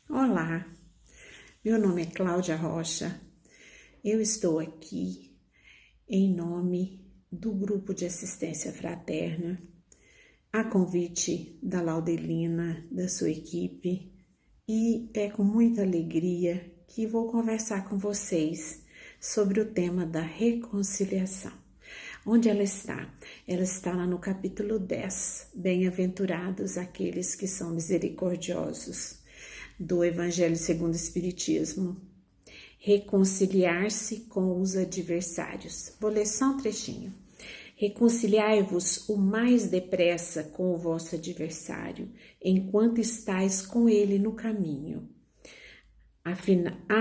Olá, meu nome é Cláudia Rocha. Eu estou aqui em nome do Grupo de Assistência Fraterna, a convite da Laudelina, da sua equipe, e é com muita alegria que vou conversar com vocês sobre o tema da reconciliação. Onde ela está? Ela está lá no capítulo 10, Bem-aventurados aqueles que são misericordiosos, do Evangelho segundo o Espiritismo. Reconciliar-se com os adversários. Vou ler só um trechinho. Reconciliai-vos o mais depressa com o vosso adversário, enquanto estáis com ele no caminho, a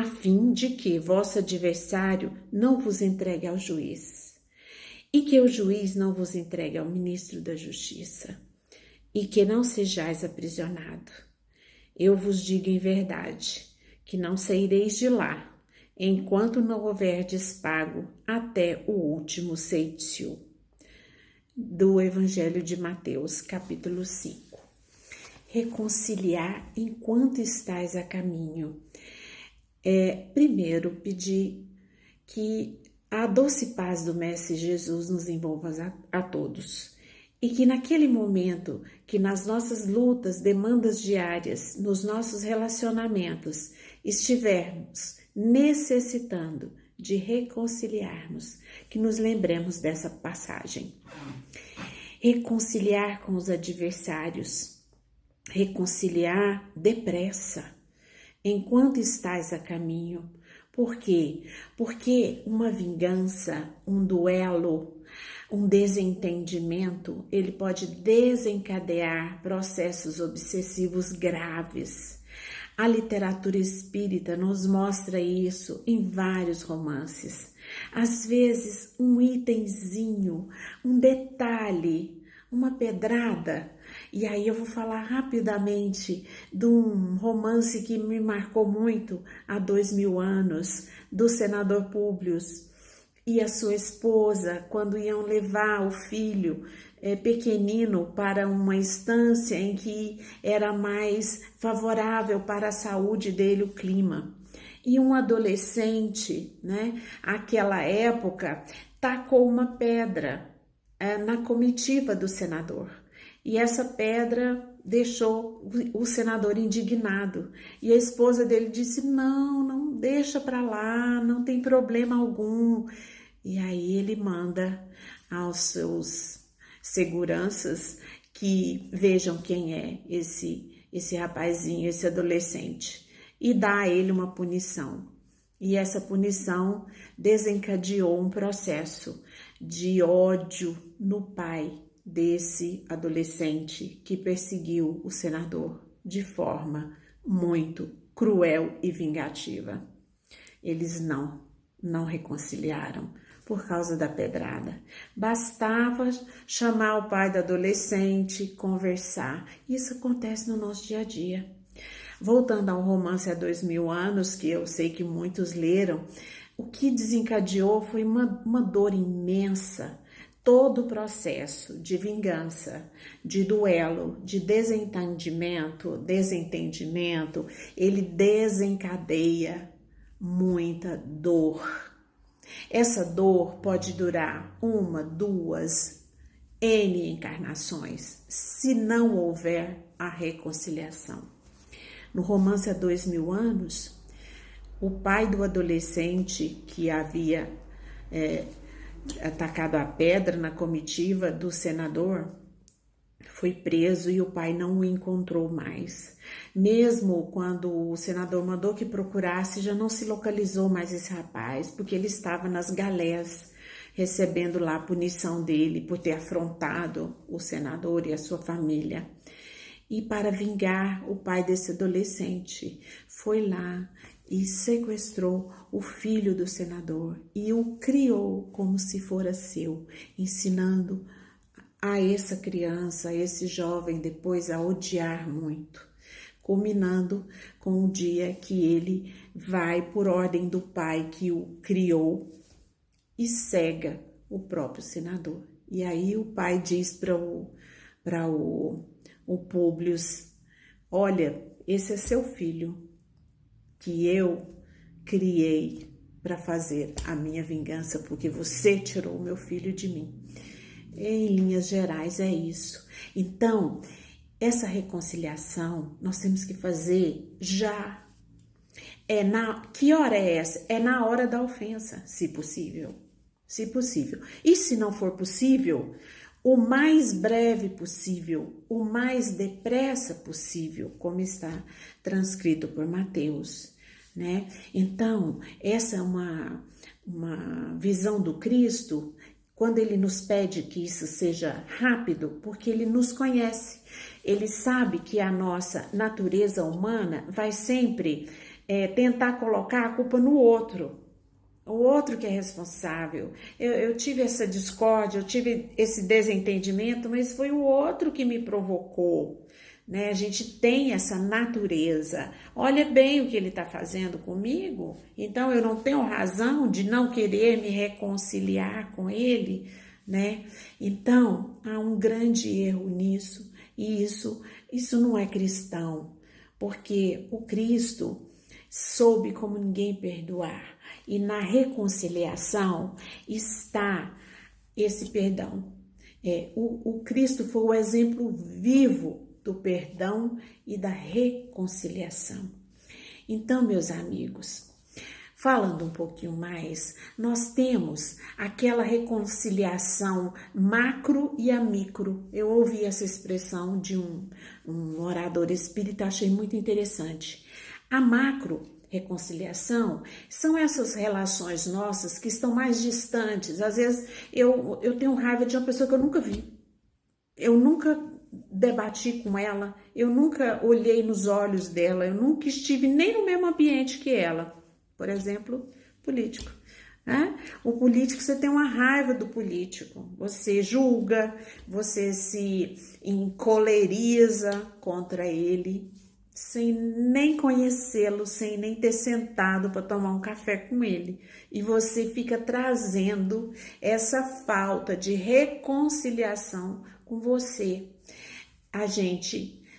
fim de que vosso adversário não vos entregue ao juiz, e que o juiz não vos entregue ao ministro da justiça, e que não sejais aprisionado. Eu vos digo em verdade, que não saireis de lá, enquanto não houverdes pago até o último ceitil. Do Evangelho de Mateus, capítulo 5. Reconciliar enquanto estais a caminho. Primeiro, pedir que a doce paz do Mestre Jesus nos envolva a todos. E que naquele momento, que nas nossas lutas, demandas diárias, nos nossos relacionamentos, estivermos necessitando de reconciliarmos, que nos lembremos dessa passagem. Reconciliar com os adversários, reconciliar depressa, enquanto estás a caminho. Por quê? Porque uma vingança, um duelo, um desentendimento, ele pode desencadear processos obsessivos graves. A literatura espírita nos mostra isso em vários romances. Às vezes, um itemzinho, um detalhe, uma pedrada. E aí eu vou falar rapidamente de um romance que me marcou muito há 2000 anos, do senador Públio e a sua esposa, quando iam levar o filho pequenino para uma estância em que era mais favorável para a saúde dele, o clima. E um adolescente, né, aquela época, tacou uma pedra na comitiva do senador. E essa pedra deixou o senador indignado. E a esposa dele disse, não deixa para lá, não tem problema algum. E aí ele manda aos seus seguranças que vejam quem é esse rapazinho, esse adolescente, e dá a ele uma punição. E essa punição desencadeou um processo de ódio no pai desse adolescente que perseguiu o senador de forma muito cruel e vingativa. Eles não reconciliaram por causa da pedrada. Bastava chamar o pai do adolescente, conversar. Isso acontece no nosso dia a dia. Voltando ao romance há 2000 anos, que eu sei que muitos leram, o que desencadeou foi uma dor imensa. Todo o processo de vingança, de duelo, de desentendimento, ele desencadeia muita dor. Essa dor pode durar 1, 2, N encarnações, se não houver a reconciliação. No romance há 2000 anos, o pai do adolescente que havia atacado a pedra na comitiva do senador foi preso e o pai não o encontrou mais. Mesmo quando o senador mandou que procurasse, já não se localizou mais esse rapaz, porque ele estava nas galés, recebendo lá a punição dele por ter afrontado o senador e a sua família. E para vingar, o pai desse adolescente foi lá e sequestrou o filho do senador e o criou como se fora seu, ensinando a essa criança, a esse jovem depois a odiar muito, culminando com o dia que ele vai por ordem do pai que o criou e cega o próprio senador. E aí o pai diz para o Públio, olha, esse é seu filho, que eu criei para fazer a minha vingança, porque você tirou o meu filho de mim. Em linhas gerais é isso. Então, essa reconciliação nós temos que fazer já. Que hora é essa? É na hora da ofensa, se possível. Se possível. E se não for possível, o mais breve possível, o mais depressa possível, como está transcrito por Mateus, né? Então, essa é uma visão do Cristo, quando ele nos pede que isso seja rápido, porque ele nos conhece. Ele sabe que a nossa natureza humana vai sempre tentar colocar a culpa no outro. O outro que é responsável. Eu tive essa discórdia, eu tive esse desentendimento, mas foi o outro que me provocou, né? A gente tem essa natureza. Olha bem o que ele está fazendo comigo, então eu não tenho razão de não querer me reconciliar com ele, né? Então há um grande erro nisso, e isso não é cristão, porque o Cristo soube como ninguém perdoar. E na reconciliação está esse perdão. O Cristo foi o exemplo vivo do perdão e da reconciliação. Então, meus amigos, falando um pouquinho mais, nós temos aquela reconciliação macro e a micro. Eu ouvi essa expressão de um orador espírita, achei muito interessante. A macro reconciliação são essas relações nossas que estão mais distantes. Às vezes eu tenho raiva de uma pessoa que eu nunca vi, eu nunca debati com ela, eu nunca olhei nos olhos dela, eu nunca estive nem no mesmo ambiente que ela. Por exemplo, político. Né? O político, você tem uma raiva do político, você julga, você se encoleriza contra ele, sem nem conhecê-lo, sem nem ter sentado para tomar um café com ele. E você fica trazendo essa falta de reconciliação com você.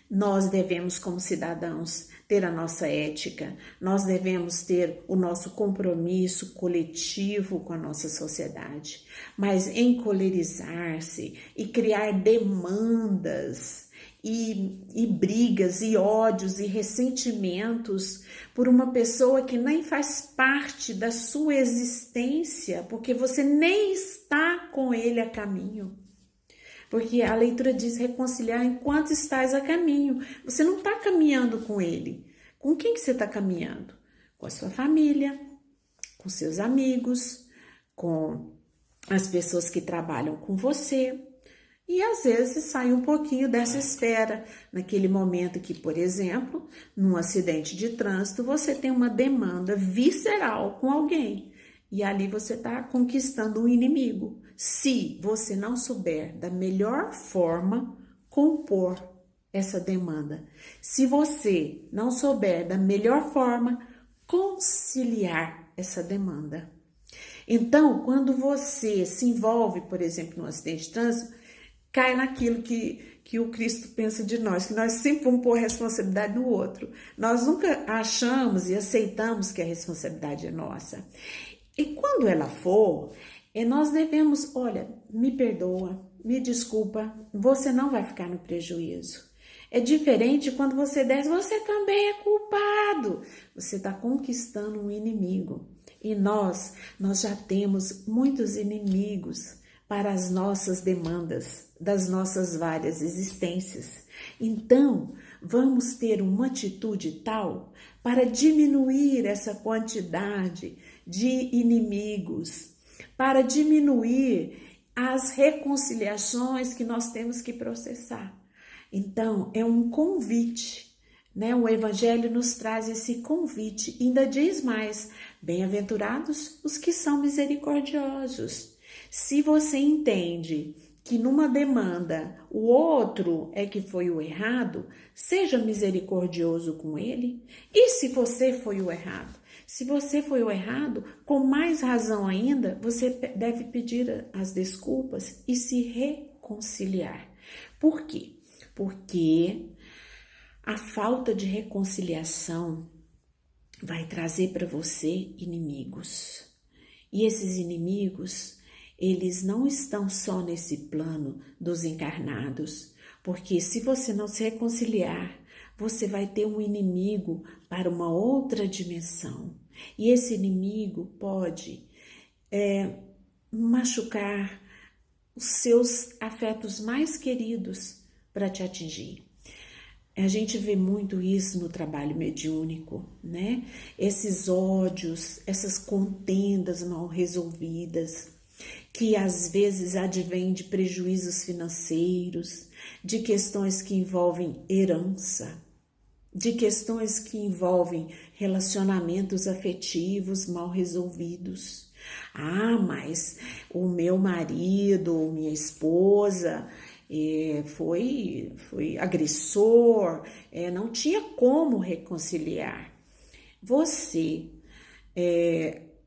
Nós devemos, como cidadãos, ter a nossa ética, nós devemos ter o nosso compromisso coletivo com a nossa sociedade. Mas encolerizar-se e criar demandas e brigas, e ódios, e ressentimentos por uma pessoa que nem faz parte da sua existência, porque você nem está com ele a caminho. Porque a leitura diz reconciliar enquanto estás a caminho. Você não está caminhando com ele. Com quem que você está caminhando? Com a sua família, com seus amigos, com as pessoas que trabalham com você. E às vezes sai um pouquinho dessa esfera, naquele momento que, por exemplo, num acidente de trânsito, você tem uma demanda visceral com alguém. E ali você está conquistando um inimigo. Se você não souber da melhor forma compor essa demanda, se você não souber da melhor forma conciliar essa demanda. Então, quando você se envolve, por exemplo, num acidente de trânsito, cai naquilo que o Cristo pensa de nós, que nós sempre vamos pôr a responsabilidade no outro. Nós nunca achamos e aceitamos que a responsabilidade é nossa. E quando ela for, nós devemos, olha, me perdoa, me desculpa, você não vai ficar no prejuízo. É diferente quando você desce, você também é culpado. Você está conquistando um inimigo. E nós já temos muitos inimigos para as nossas demandas, das nossas várias existências. Então, vamos ter uma atitude tal para diminuir essa quantidade de inimigos, para diminuir as reconciliações que nós temos que processar. Então, é um convite, né? O Evangelho nos traz esse convite, ainda diz mais: bem-aventurados os que são misericordiosos. Se você entende que numa demanda o outro é que foi o errado, seja misericordioso com ele. E se você foi o errado? Se você foi o errado, com mais razão ainda, você deve pedir as desculpas e se reconciliar. Por quê? Porque a falta de reconciliação vai trazer para você inimigos. E esses inimigos, eles não estão só nesse plano dos encarnados, porque se você não se reconciliar, você vai ter um inimigo para uma outra dimensão. E esse inimigo pode machucar os seus afetos mais queridos para te atingir. A gente vê muito isso no trabalho mediúnico, né? Esses ódios, essas contendas mal resolvidas, que às vezes advêm de prejuízos financeiros, de questões que envolvem herança, de questões que envolvem relacionamentos afetivos mal resolvidos. Ah, mas o meu marido ou minha esposa foi agressor, não tinha como reconciliar. Você,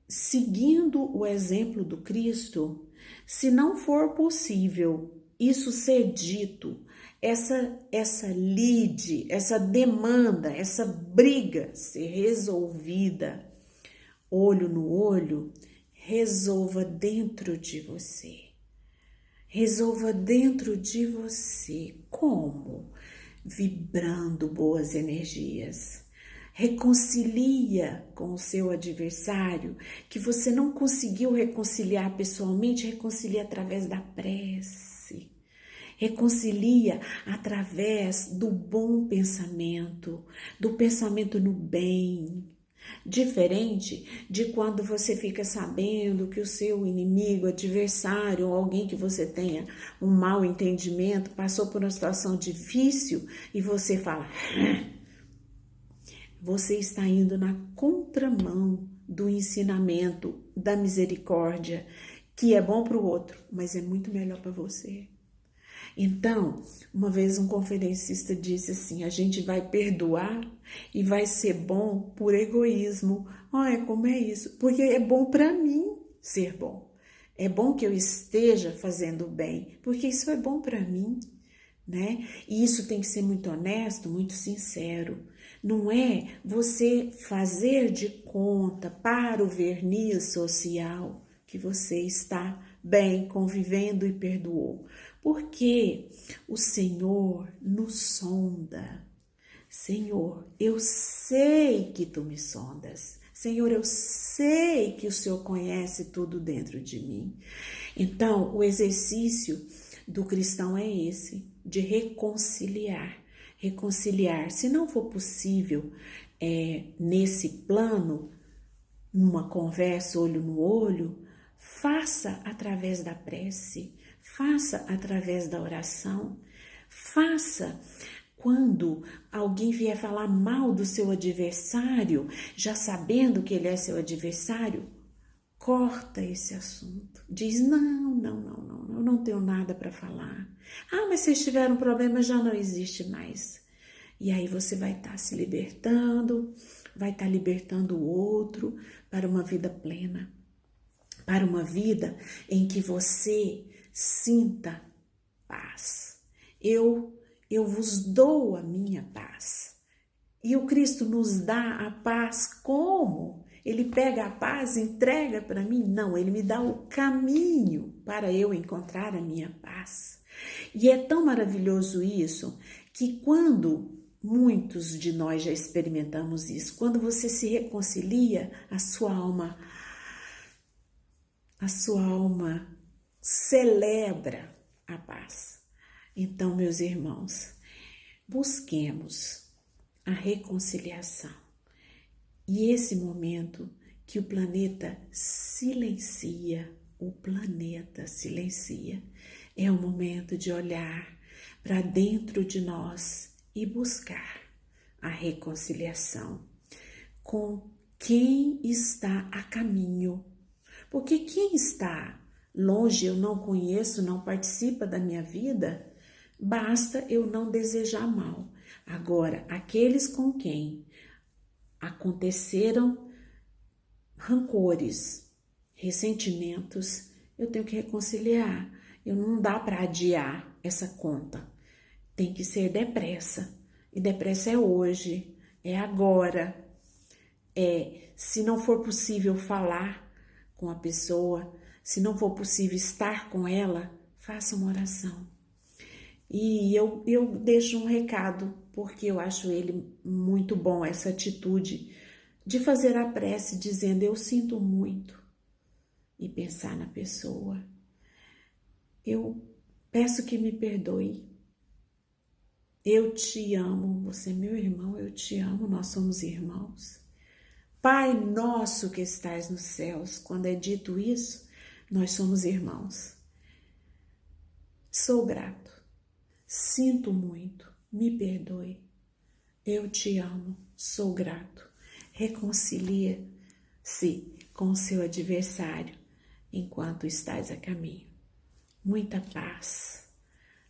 seguindo o exemplo do Cristo, se não for possível isso ser dito, essa lide, essa demanda, essa briga ser resolvida olho no olho, resolva dentro de você. Resolva dentro de você. Como? Vibrando boas energias. Reconcilia com o seu adversário, que você não conseguiu reconciliar pessoalmente, reconcilia através da prece. Reconcilia através do bom pensamento, do pensamento no bem. Diferente de quando você fica sabendo que o seu inimigo, adversário ou alguém que você tenha um mau entendimento passou por uma situação difícil e você fala, você está indo na contramão do ensinamento da misericórdia, que é bom para o outro, mas é muito melhor para você. Então, uma vez um conferencista disse assim, a gente vai perdoar e vai ser bom por egoísmo. Olha, como é isso? Porque é bom para mim ser bom. É bom que eu esteja fazendo bem, porque isso é bom para mim, né? E isso tem que ser muito honesto, muito sincero. Não é você fazer de conta para o verniz social que você está bem, convivendo e perdoou. Porque o Senhor nos sonda. Senhor, eu sei que tu me sondas. Senhor, eu sei que o Senhor conhece tudo dentro de mim. Então, o exercício do cristão é esse, de reconciliar. Reconciliar. Se não for possível nesse plano, numa conversa olho no olho, faça através da prece, faça através da oração, faça quando alguém vier falar mal do seu adversário, já sabendo que ele é seu adversário, corta esse assunto. Diz, não, eu não tenho nada para falar. Ah, mas se tiver um problema já não existe mais. E aí você vai estar se libertando, vai estar libertando o outro para uma vida plena, para uma vida em que você sinta paz. Eu vos dou a minha paz. E o Cristo nos dá a paz como? Ele pega a paz e entrega para mim? Não, ele me dá o caminho para eu encontrar a minha paz. E é tão maravilhoso isso, que quando muitos de nós já experimentamos isso, quando você se reconcilia, a sua alma celebra a paz. Então, meus irmãos, busquemos a reconciliação. E esse momento que o planeta silencia, é o momento de olhar para dentro de nós e buscar a reconciliação com quem está a caminho. Porque quem está longe, eu não conheço, não participa da minha vida, basta eu não desejar mal. Agora, aqueles com quem aconteceram rancores, ressentimentos, eu tenho que reconciliar. Não dá para adiar essa conta. Tem que ser depressa. E depressa é hoje, é agora. Se não for possível falar com a pessoa, se não for possível estar com ela, faça uma oração. E eu deixo um recado, porque eu acho ele muito bom, essa atitude de fazer a prece dizendo eu sinto muito e pensar na pessoa. Eu peço que me perdoe. Eu te amo, você é meu irmão, eu te amo, nós somos irmãos. Pai nosso que estais nos céus, quando é dito isso, nós somos irmãos. Sou grato, sinto muito, me perdoe. Eu te amo, sou grato. Reconcilia-se com o seu adversário enquanto estás a caminho. Muita paz,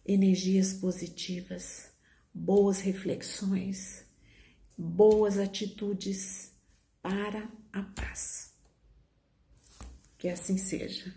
energias positivas, boas reflexões, boas atitudes para a paz. Que assim seja.